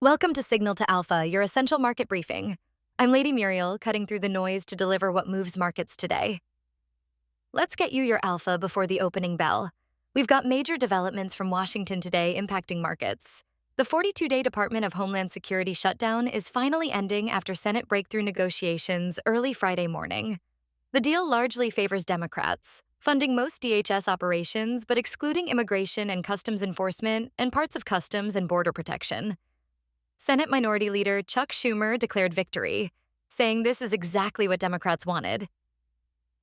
Welcome to Signal to Alpha, your essential market briefing. I'm Lady Muriel, cutting through the noise to deliver what moves markets today. Let's get you your alpha before the opening bell. We've got major developments from Washington today impacting markets. The 42-day Department of Homeland Security shutdown is finally ending after Senate breakthrough negotiations early Friday morning. The deal largely favors Democrats, funding most DHS operations but excluding immigration and customs enforcement and parts of customs and border protection. Senate Minority Leader Chuck Schumer declared victory, saying this is exactly what Democrats wanted.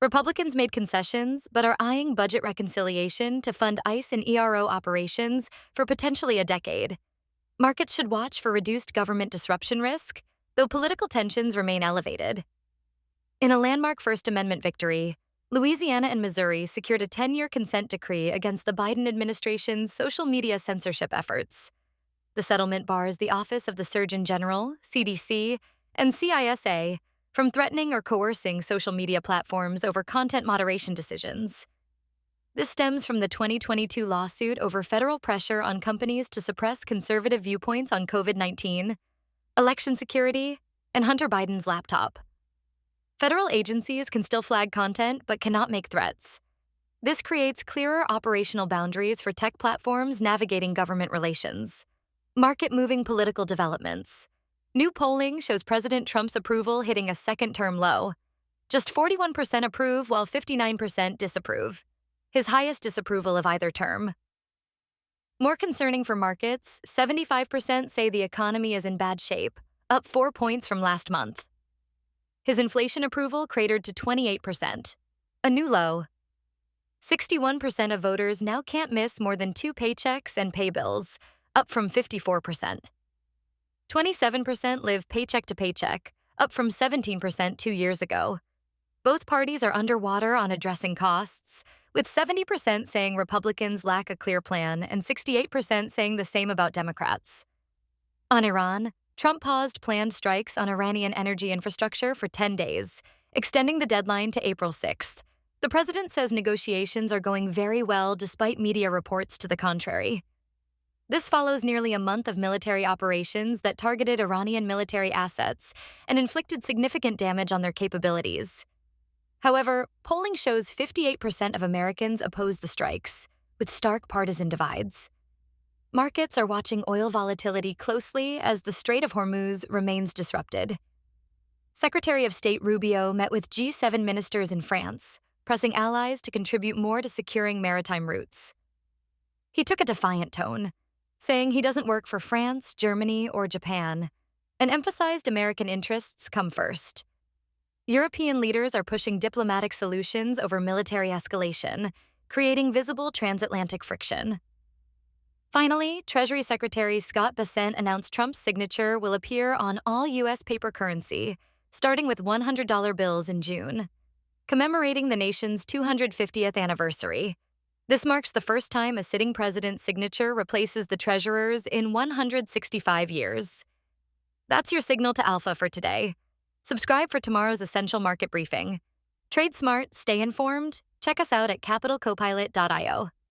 Republicans made concessions, but are eyeing budget reconciliation to fund ICE and ERO operations for potentially a decade. Markets should watch for reduced government disruption risk, though political tensions remain elevated. In a landmark First Amendment victory, Louisiana and Missouri secured a 10-year consent decree against the Biden administration's social media censorship efforts. The settlement bars the Office of the Surgeon General, CDC, and CISA from threatening or coercing social media platforms over content moderation decisions. This stems from the 2022 lawsuit over federal pressure on companies to suppress conservative viewpoints on COVID-19, election security, and Hunter Biden's laptop. Federal agencies can still flag content but cannot make threats. This creates clearer operational boundaries for tech platforms navigating government relations. Market-moving political developments. New polling shows President Trump's approval hitting a second-term low. Just 41% approve while 59% disapprove, his highest disapproval of either term. More concerning for markets, 75% say the economy is in bad shape, up 4 points from last month. His inflation approval cratered to 28%, a new low. 61% of voters now can't miss more than 2 paychecks and pay bills, up from 54%. 27% live paycheck to paycheck, up from 17% 2 years ago. Both parties are underwater on addressing costs, with 70% saying Republicans lack a clear plan and 68% saying the same about Democrats. On Iran, Trump paused planned strikes on Iranian energy infrastructure for 10 days, extending the deadline to April 6th. The president says negotiations are going very well despite media reports to the contrary. This follows nearly a month of military operations that targeted Iranian military assets and inflicted significant damage on their capabilities. However, polling shows 58% of Americans oppose the strikes, with stark partisan divides. Markets are watching oil volatility closely as the Strait of Hormuz remains disrupted. Secretary of State Rubio met with G7 ministers in France, pressing allies to contribute more to securing maritime routes. He took a defiant tone, saying he doesn't work for France, Germany, or Japan, and emphasized American interests come first. European leaders are pushing diplomatic solutions over military escalation, creating visible transatlantic friction. Finally, Treasury Secretary Scott Bessent announced Trump's signature will appear on all U.S. paper currency, starting with $100 bills in June, commemorating the nation's 250th anniversary. This marks the first time a sitting president's signature replaces the treasurer's in 165 years. That's your signal to Alpha for today. Subscribe for tomorrow's essential market briefing. Trade smart, stay informed. Check us out at capitalcopilot.io.